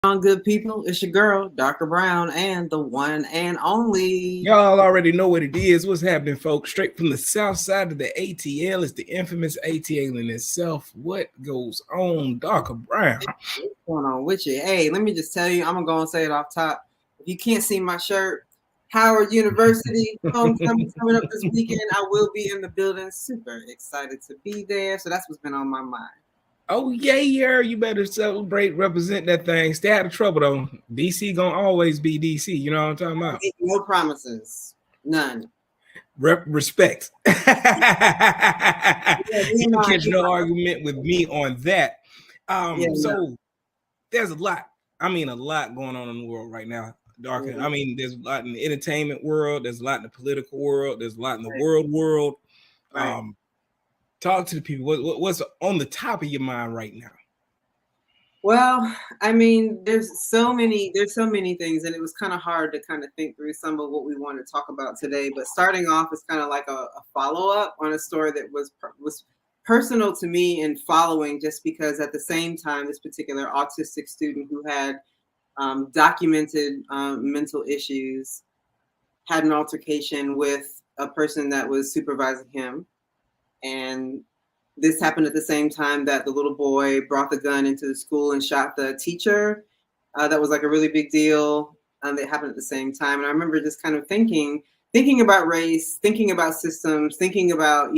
On, good people? It's your girl, Dr. Brown, and the one and only. Y'all already know what it is. What's happening, folks? Straight from the south side of the ATL is the infamous ATL in itself. What goes on, Dr. Brown? What's going on with you? Hey, let me just tell you, I'm going to say it off top. If you can't see my shirt, Howard University homecoming coming up this weekend. I will be in the building. Super excited to be there. So that's what's been on my mind. Oh, yeah. You better celebrate, represent that thing. Stay out of trouble, though. DC gonna always be DC. You know what I'm talking about? No promises. None. Respect. You can catch no argument with me on that. So there's a lot. I mean, a lot going on in the world right now. Dark. I mean, there's a lot in the entertainment world. There's a lot in the political world. There's a lot in the world. Right. Talk to the people. What's on the top of your mind right now? Well, I mean, there's so many things, and it was kind of hard to kind of think through some of what we want to talk about today. But starting off is kind of like a follow-up on a story that was personal to me and following, just because at the same time, this particular autistic student who had documented mental issues had an altercation with a person that was supervising him. And this happened at the same time that the little boy brought the gun into the school and shot the teacher. That was like a really big deal. That happened at the same time. And I remember just kind of thinking about race, thinking about systems, thinking about,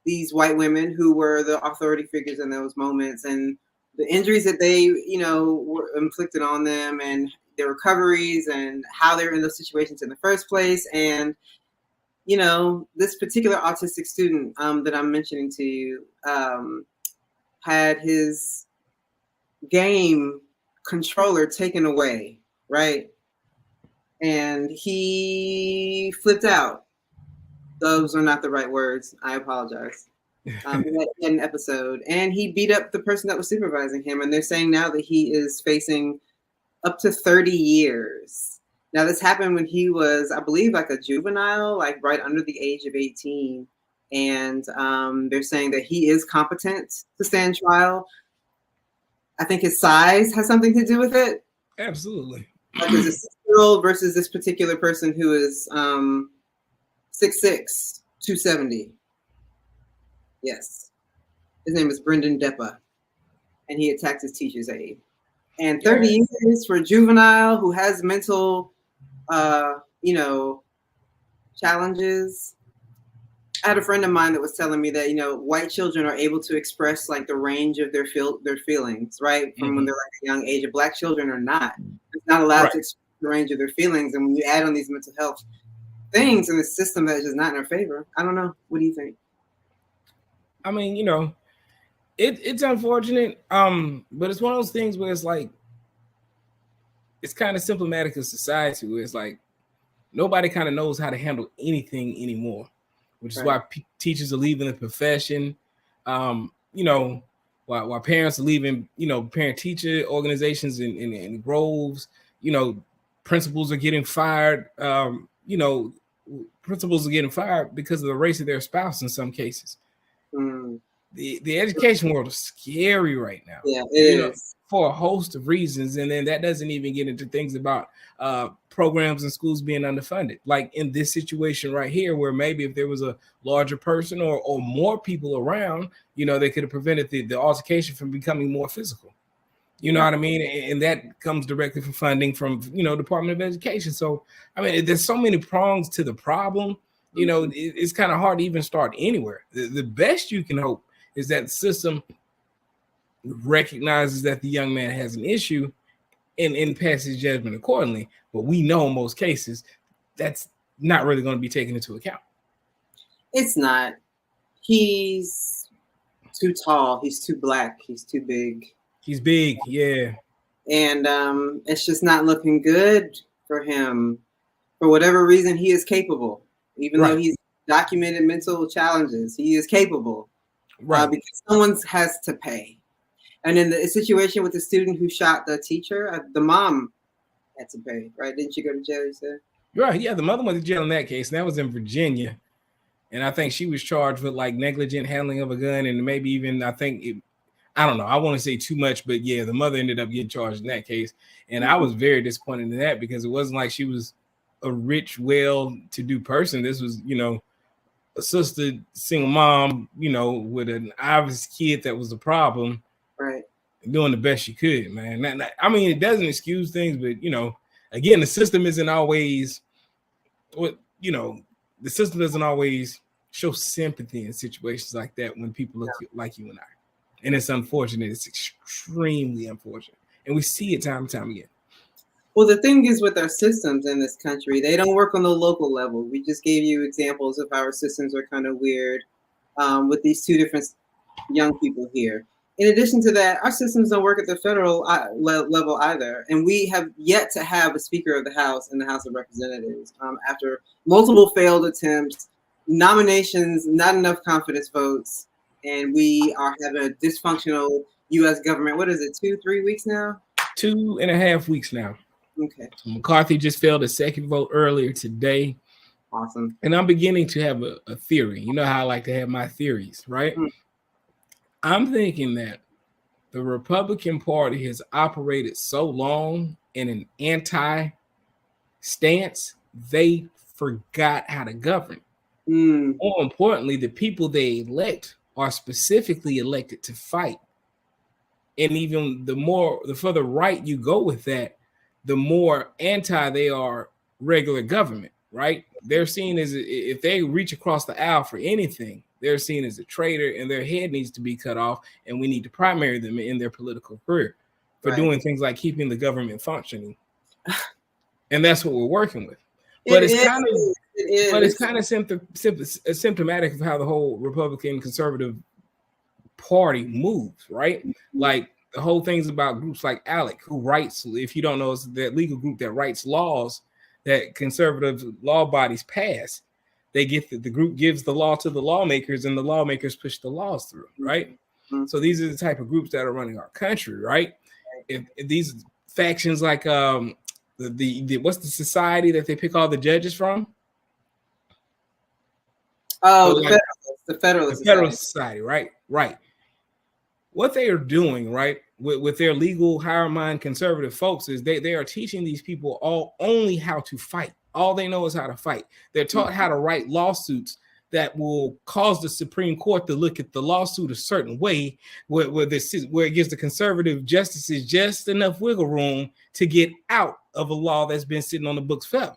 these white women who were the authority figures in those moments, and the injuries that they, were inflicted on them, and their recoveries, and how they were in those situations in the first place. And this particular autistic student that I'm mentioning to you had his game controller taken away, right? And he flipped out. Those are not the right words. I apologize. He had an episode, and he beat up the person that was supervising him. And they're saying now that he is facing up to 30 years. Now, this happened when he was, I believe, like a juvenile, like right under the age of 18. And they're saying that he is competent to stand trial. I think his size has something to do with it. Absolutely. Like there's a 6-year-old versus this particular person who is 6'6", 270. Yes. His name is Brendan Deppa. And he attacked his teacher's aide. And 30 years for a juvenile who has mental challenges. I had a friend of mine that was telling me that, white children are able to express like the range of their feelings, right? From when they're like a young age. Black children are not. They're not allowed to express the range of their feelings. And when you add on these mental health things in the system that is just not in our favor, I don't know. What do you think? I mean, it's unfortunate. But it's one of those things where it's like, it's kind of symptomatic of society where it's like nobody kind of knows how to handle anything anymore, which is why teachers are leaving the profession. While parents are leaving, parent-teacher organizations in groves, principals are getting fired. Principals are getting fired because of the race of their spouse in some cases. The education world is scary right now. Yeah, it is. For a host of reasons. And then that doesn't even get into things about programs and schools being underfunded. Like in this situation right here, where maybe if there was a larger person or more people around, they could have prevented the altercation from becoming more physical. You know what I mean? And that comes directly from funding from, Department of Education. So, I mean, there's so many prongs to the problem. It's kind of hard to even start anywhere. The best you can hope is that the system recognizes that the young man has an issue and passes judgment accordingly. But we know in most cases that's not really going to be taken into account. It's not. He's too tall. He's too black. He's too big. He's big, yeah. And it's just not looking good for him. For whatever reason, he is capable. Even though he's documented mental challenges, he is capable. Because someone has to pay. And in the situation with the student who shot the teacher, the mom had to pay, right? Didn't she go to jail, you said? Right, yeah, the mother went to jail in that case, and that was in Virginia. And I think she was charged with like negligent handling of a gun, and maybe even, I think I don't know. I want to say too much, but yeah, the mother ended up getting charged in that case. And I was very disappointed in that because it wasn't like she was a rich, well-to-do person. This was, a sister, single mom, with an obvious kid that was a problem. Right. Doing the best she could, man. I mean, it doesn't excuse things, but, again, the system isn't always what, the system doesn't always show sympathy in situations like that when people look like you and I. And it's unfortunate. It's extremely unfortunate. And we see it time and time again. Well, the thing is with our systems in this country, they don't work on the local level. We just gave you examples of how our systems are kind of weird with these two different young people here. In addition to that, our systems don't work at the federal level either. And we have yet to have a Speaker of the House in the House of Representatives after multiple failed attempts, nominations, not enough confidence votes, and we are having a dysfunctional U.S. government. What is it, 2-3 weeks now? 2.5 weeks now. Okay. So McCarthy just failed a second vote earlier today. Awesome. And I'm beginning to have a theory. You know how I like to have my theories, right? Mm-hmm. I'm thinking that the Republican Party has operated so long in an anti-stance, they forgot how to govern. More importantly, the people they elect are specifically elected to fight. And even the further right you go with that, the more anti they are regular government, right? They're seen as, if they reach across the aisle for anything, they're seen as a traitor and their head needs to be cut off. And we need to primary them in their political career for doing things like keeping the government functioning. And that's what we're working with. But it's kind of symptomatic of how the whole Republican conservative party moves, right? Like the whole thing's about groups like ALEC, who writes, if you don't know, it's that legal group that writes laws that conservative law bodies pass. They get the group gives the law to the lawmakers, and the lawmakers push the laws through, right? Mm-hmm. So these are the type of groups that are running our country, right? If these factions like the what's the society that they pick all the judges from? Oh, so the Federalist Society, right? Right. What they are doing, right, with their legal higher mind conservative folks is they are teaching these people only how to fight. All they know is how to fight. They're taught how to write lawsuits that will cause the Supreme Court to look at the lawsuit a certain way, where it gives the conservative justices just enough wiggle room to get out of a law that's been sitting on the books forever.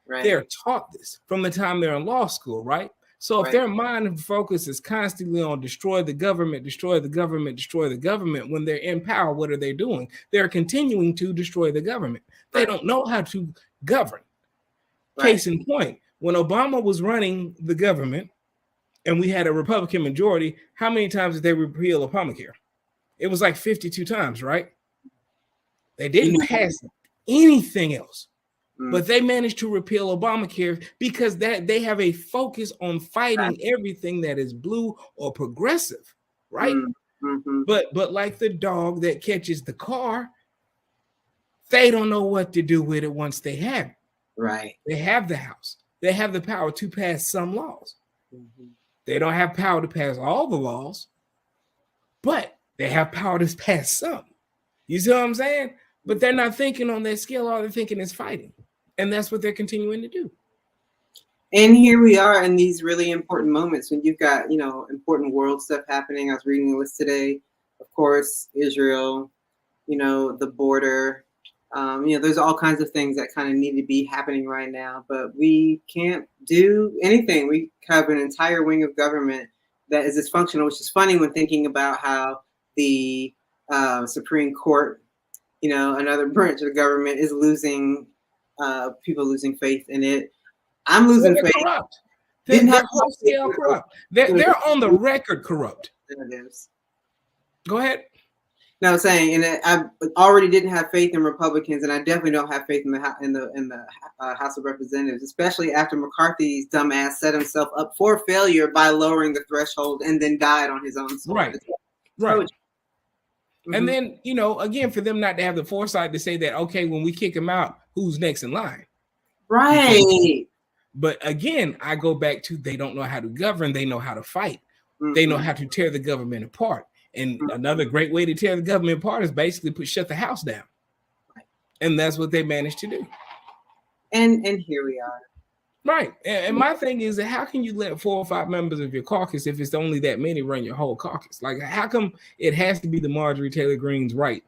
Right. They're taught this from the time they're in law school, right? So if their mind and focus is constantly on destroy the government, destroy the government, destroy the government, when they're in power, what are they doing? They're continuing to destroy the government. They don't know how to govern. Case in point, when Obama was running the government and we had a Republican majority, how many times did they repeal Obamacare? It was like 52 times, right? They didn't pass anything else. But they managed to repeal Obamacare because they have a focus on fighting everything that is blue or progressive, right? Mm-hmm. But like the dog that catches the car, they don't know what to do with it once they have it. Right. They have the House. They have the power to pass some laws. Mm-hmm. They don't have power to pass all the laws, but they have power to pass some. You see what I'm saying? But they're not thinking on that scale. All they're thinking is fighting. And that's what they're continuing to do. And here we are in these really important moments when you've got, important world stuff happening. I was reading the list today. Of course, Israel, the border. There's all kinds of things that kind of need to be happening right now, but we can't do anything. We have an entire wing of government that is dysfunctional, which is funny when thinking about how the Supreme Court, another branch of the government, is losing. People losing faith in it. I'm losing faith. Corrupt. They're wholesale corrupt. They're on the record corrupt. Go ahead. No, I'm saying, and I already didn't have faith in Republicans, and I definitely don't have faith in the House of Representatives, especially after McCarthy's dumbass set himself up for failure by lowering the threshold and then died on his own soil. Right. Mm-hmm. And then, again, for them not to have the foresight to say that, okay, when we kick him out, who's next in line? Right. But again, I go back to they don't know how to govern. They know how to fight. Mm-hmm. They know how to tear the government apart. And another great way to tear the government apart is basically shut the House down. And that's what they managed to do. And here we are. Right. And my thing is that how can you let 4 or 5 members of your caucus, if it's only that many, run your whole caucus? Like, how come it has to be the Marjorie Taylor Greene's right?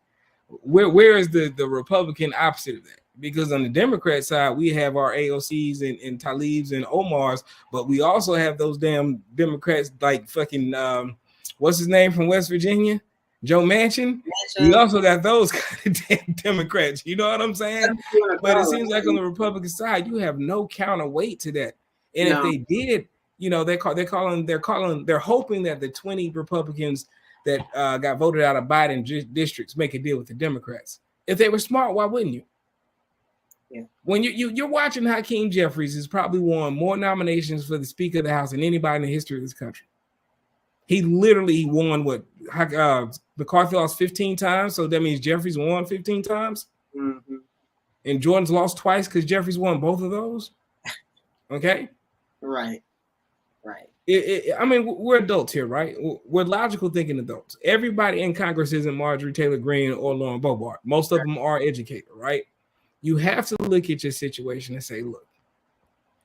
Where is the Republican opposite of that? Because on the Democrat side, we have our AOCs and Talibs and Omars, but we also have those damn Democrats like fucking what's his name from West Virginia? Joe Manchin. We also got those kind of damn Democrats. You know what I'm saying? But it seems like on the Republican side, you have no counterweight to that. And if they did, you know, they're hoping that the 20 Republicans that got voted out of Biden districts make a deal with the Democrats. If they were smart, why wouldn't you? Yeah. When you're watching Hakeem Jeffries has probably won more nominations for the Speaker of the House than anybody in the history of this country. He literally won what McCarthy lost 15 times, so that means Jeffries won 15 times. Mm-hmm. And Jordan's lost twice because Jeffries won both of those. Okay. Right. I mean, we're adults here, right? We're logical thinking adults. Everybody in Congress isn't Marjorie Taylor Greene or Lauren Boebert. Most of them are educated, right? You have to look at your situation and say, look,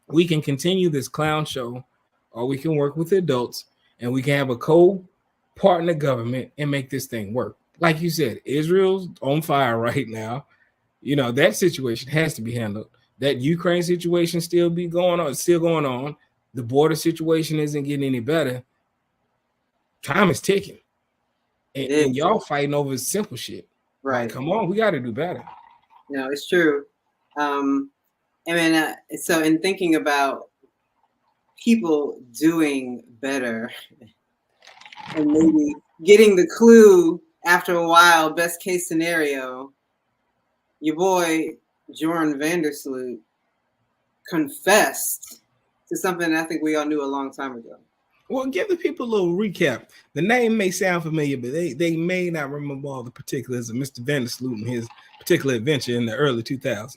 we can continue this clown show, or we can work with the adults, and we can have a co-partner government and make this thing work. Like you said, Israel's on fire right now. You know, that situation has to be handled. That Ukraine situation still going on. The border situation isn't getting any better. Time is ticking. And y'all fighting over simple shit. Right. Like, come on, we got to do better. No, it's true. I mean, so in thinking about people doing better and maybe getting the clue after a while, best case scenario, your boy Jordan Vandersloot confessed to something I think we all knew a long time ago. Well, give the people a little recap. The name may sound familiar, but they may not remember all the particulars of Mr. Vandersloot and his particular adventure in the early 2000s.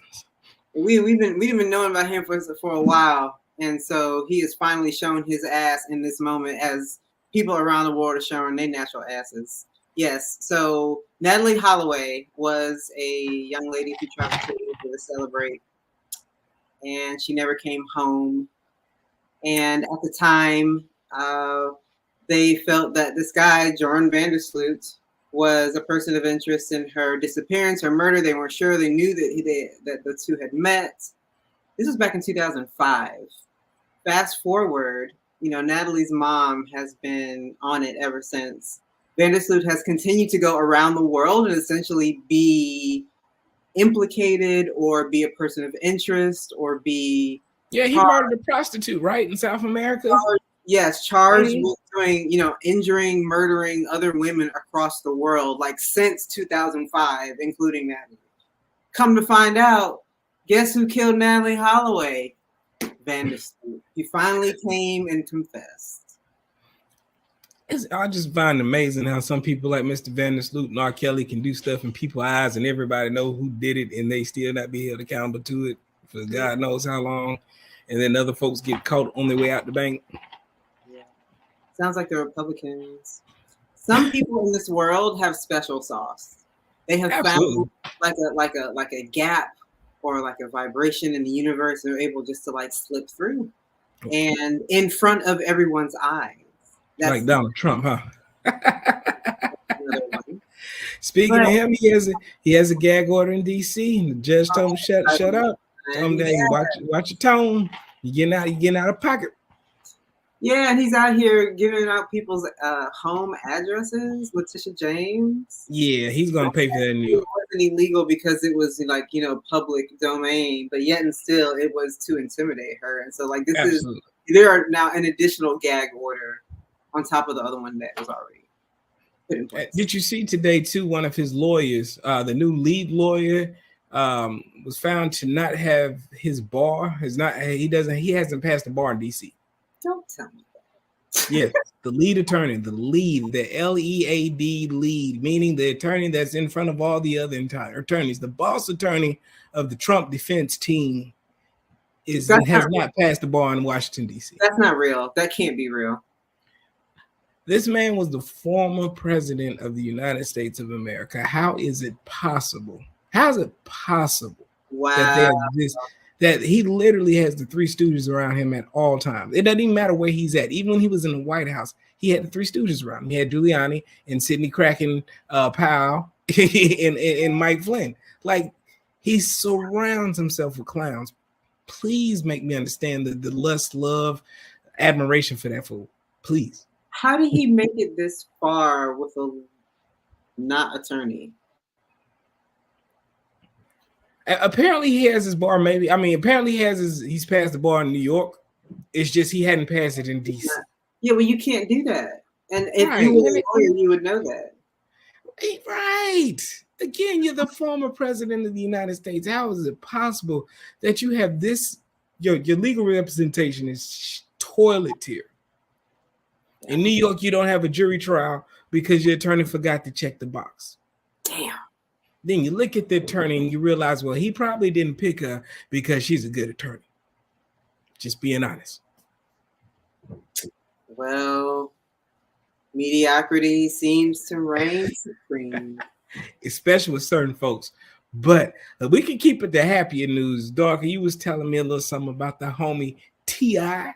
We've been knowing about him for a while, and so he has finally shown his ass in this moment, as people around the world are showing their natural asses. Yes. So Natalie Holloway was a young lady who traveled to Asia to celebrate, and she never came home. And at the time, they felt that this guy, Jordan Vandersloot, was a person of interest in her disappearance or murder. They weren't sure. They knew that the two had met. This was back in 2005. Fast forward, you know, Natalie's mom has been on it ever since. Vandersloot has continued to go around the world and essentially be implicated or be a person of interest or be... Yeah, he murdered a prostitute, right, in South America? Charged with doing, you know, injuring, murdering other women across the world, like since 2005, including Natalie. Come to find out, guess who killed Natalie Holloway? Vandersloot. He finally came and confessed. I just find it amazing how some people like Mr. Vandersloot and R. Kelly can do stuff in people's eyes and everybody know who did it and they still not be held accountable to it for God knows how long. And then other folks get caught on their way out the bank. Yeah. Sounds like the Republicans. Some people in this world have special sauce. They have found like a gap or like a vibration in the universe, and they're able just to like slip through. And in front of everyone's eyes. That's like Donald Trump, huh? Speaking of him, he has a gag order in DC, and the judge told him shut up. Tell him that watch your tone. You're getting out of pocket. Yeah, and he's out here giving out people's home addresses. Letitia James. Yeah, he's gonna pay for that in New York. It wasn't illegal because it was like, you know, public domain, but yet and still it was to intimidate her. And so like there are now an additional gag order on top of the other one that was already put in place. Did you see today too? One of his lawyers, the new lead lawyer, was found to not have his bar. He hasn't passed the bar in DC. Don't tell me that. Yeah, the lead attorney, the LEAD lead, meaning the attorney that's in front of all the other attorneys, the boss attorney of the Trump defense team has not passed the bar in Washington, D.C. That's not real. That can't be real. This man was the former president of the United States of America. How is it possible? How is it possible that Wow. there's this, that he literally has the Three Stooges around him at all times? It doesn't even matter where he's at. Even when he was in the White House, he had the Three Stooges around him. He had Giuliani and Sidney Kraken Powell and Mike Flynn. Like, he surrounds himself with clowns. Please make me understand the lust, love, admiration for that fool. Please. How did he make it this far with a not attorney? Apparently he has his bar. Maybe, I mean, apparently he's passed the bar in New York. It's just he hadn't passed it in DC. Yeah, well, you can't do that. And if you were a lawyer, you would know that. Right. Again, you're the former president of the United States. How is it possible that you have this? Your legal representation is toilet tier. In New York, you don't have a jury trial because your attorney forgot to check the box. Damn. Then you look at the attorney and you realize, well, he probably didn't pick her because she's a good attorney. Just being honest. Well, mediocrity seems to reign supreme. Especially with certain folks. But we can keep it to happier news. Darker, you was telling me a little something about the homie TI,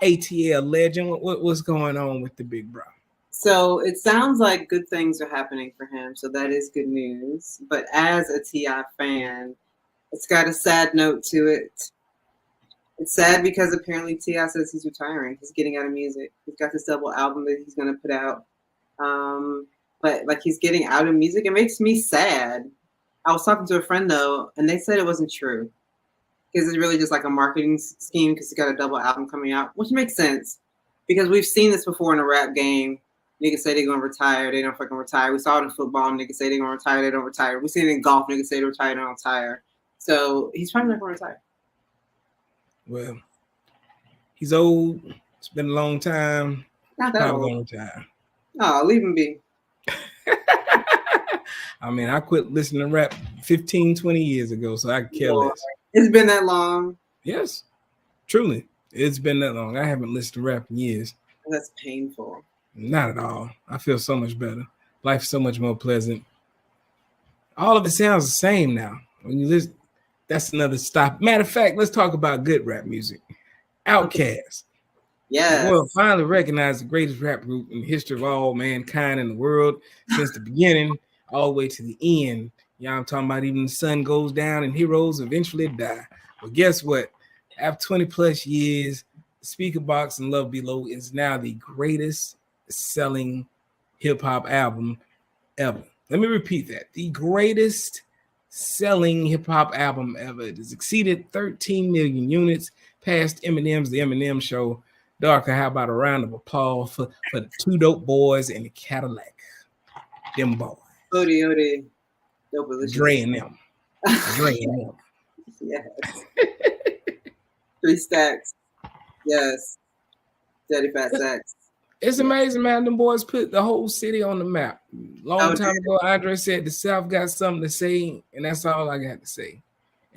ATL legend. What's going on with the big bro? So it sounds like good things are happening for him. So that is good news. But as a TI fan, it's got a sad note to it. It's sad because apparently TI says he's retiring. He's getting out of music. He's got this double album that he's going to put out. But like he's getting out of music. It makes me sad. I was talking to a friend though, and they said it wasn't true. Because it's really just like a marketing scheme because he's got a double album coming out, which makes sense. Because we've seen this before in a rap game. Niggas say they're going to retire. They don't fucking retire. We saw it in football. Niggas say they're going to retire. They don't retire. We see it in golf. Niggas say they retire. They don't retire. So he's probably not going to retire. Well, he's old. It's been a long time. Not that old. Going to retire. Oh, leave him be. I mean, I quit listening to rap 15, 20 years ago, so I care less. It's been that long. Yes, truly. It's been that long. I haven't listened to rap in years. That's painful. Not at all. I feel so much better. Life's so much more pleasant. All of it sounds the same now. When you listen, that's another stop. Matter of fact, let's talk about good rap music. Outkast. Yes. The world finally recognized the greatest rap group in the history of all mankind in the world since the beginning all the way to the end. Yeah, I'm talking about even the sun goes down and heroes eventually die. But guess what? After 20 plus years, Speaker Box and Love Below is now the greatest selling hip hop album ever. Let me repeat that. The greatest selling hip hop album ever. It has exceeded 13 million units, past Eminem's The Eminem Show. Darker, how about a round of applause for the two dope boys in the Cadillac? Them boys. Odie. Dope. Dre and them. Yes. 3 stacks. Yes. Daddy Fat Sacks. It's amazing, man. Them boys put the whole city on the map. Long time ago, Andre said the South got something to say, and that's all I got to say.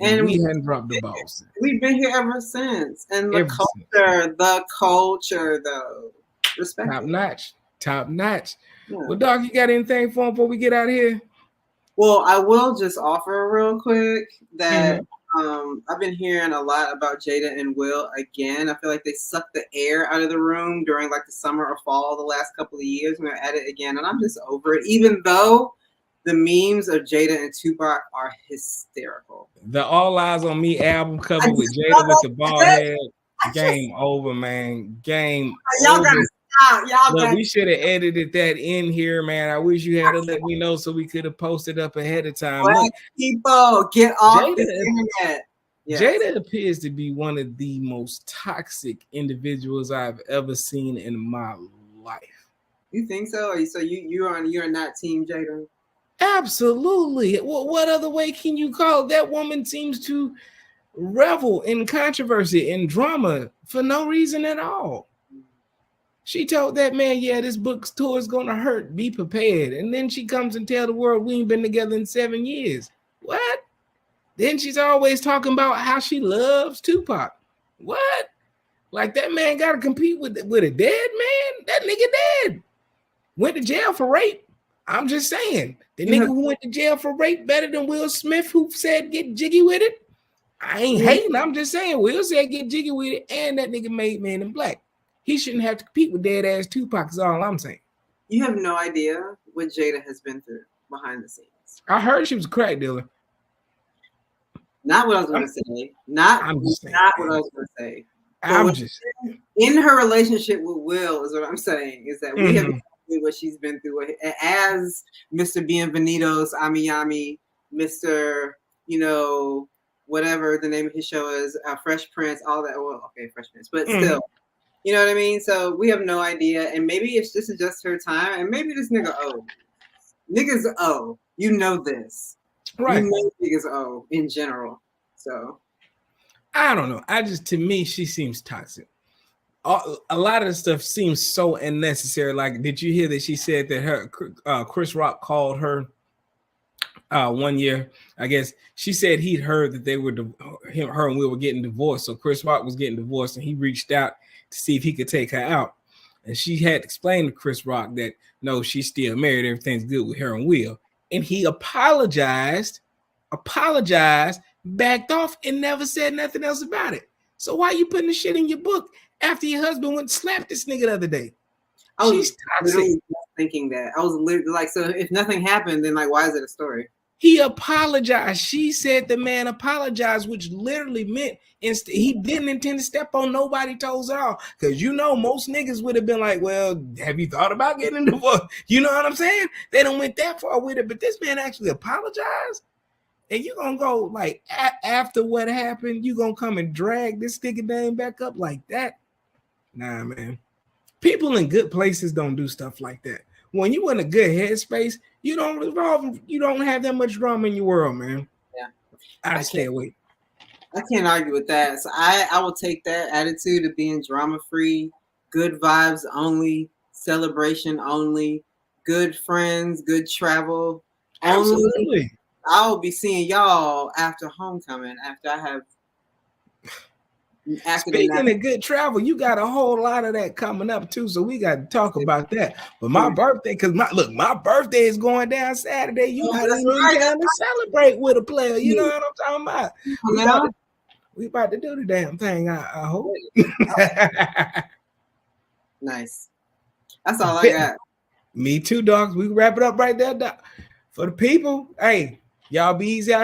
And we hadn't dropped the ball since. We've been here ever since. And the culture, though. Respect. Top notch. Yeah. Well, Doc, you got anything for him before we get out of here? Well, I will just offer real quick that I've been hearing a lot about Jada and Will again. I feel like they sucked the air out of the room during like the summer or fall the last couple of years, and they're at it again. And I'm just over it, even though the memes of Jada and Tupac are hysterical. The All Eyes on Me album cover with Jada with the bald head. Game over, man. Game y'all over. Gotta stop. Look, we should have edited that in here, man. I wish you had to let me know so we could have posted up ahead of time. Look, people, get off the internet. Yes. Jada appears to be one of the most toxic individuals I've ever seen in my life. You think so? You're not Team Jada? Absolutely. Well, what other way can you call it? That woman seems to revel in controversy and drama for no reason at all. She told that man, yeah, this book tour is going to hurt. Be prepared. And then she comes and tell the world we ain't been together in 7 years. What? Then she's always talking about how she loves Tupac. What? Like that man got to compete with a dead man? That nigga dead. went to jail for rape. I'm just saying, the nigga who went to jail for rape better than Will Smith, who said get jiggy with it. I ain't hating. I'm just saying, Will said get jiggy with it, and that nigga made Man in Black. He shouldn't have to compete with dead ass Tupac. Is all I'm saying. You have no idea what Jada has been through behind the scenes. I heard she was a crack dealer. Not what I was going to say. Not what I was going to say. I'm just in her relationship with Will is what I'm saying. Is that we have no idea what she's been through as Mr. Bienvenidos, Ami, Mr. Whatever the name of his show is, Fresh Prince, all that. Well, okay, Fresh Prince, but still, you know what I mean? So we have no idea. And maybe this is just her time. And maybe this nigga owe. Niggas owe. You know this. Right. You know niggas owe in general. So. I don't know. To me, she seems toxic. A lot of the stuff seems so unnecessary. Like, did you hear that she said that her Chris Rock called her one year? I guess she said he'd heard that they were her and Will were getting divorced. So Chris Rock was getting divorced, and he reached out to see if he could take her out. And she had explained to Chris Rock that no, she's still married. Everything's good with her and Will. And he apologized, backed off, and never said nothing else about it. So why are you putting the shit in your book after your husband went and slapped this nigga the other day? She's toxic. Thinking that. I was literally like, so if nothing happened, then like, why is it a story? He apologized. She said the man apologized, which literally meant he didn't intend to step on nobody's toes at all. Because most niggas would have been like, well, have you thought about getting divorced? You know what I'm saying? They don't went that far with it, but this man actually apologized. And you're going to go, like, after what happened, you're going to come and drag this nigga name back up like that? Nah, man. People in good places don't do stuff like that. When you in a good headspace, you don't have that much drama in your world, man. Yeah. I stay away. I can't argue with that. So I will take that attitude of being drama-free, good vibes only, celebration only, good friends, good travel. Absolutely. I'll be seeing y'all after homecoming, after I have. Speaking of good travel, you got a whole lot of that coming up too, so we got to talk about that. But my birthday, because my birthday is going down Saturday. You got to run down to celebrate with a player. You know what I'm talking about? We about to do the damn thing. I hope. Nice. That's all I got. Me too, dogs. We can wrap it up right there, doc. For the people, hey, y'all be easy out.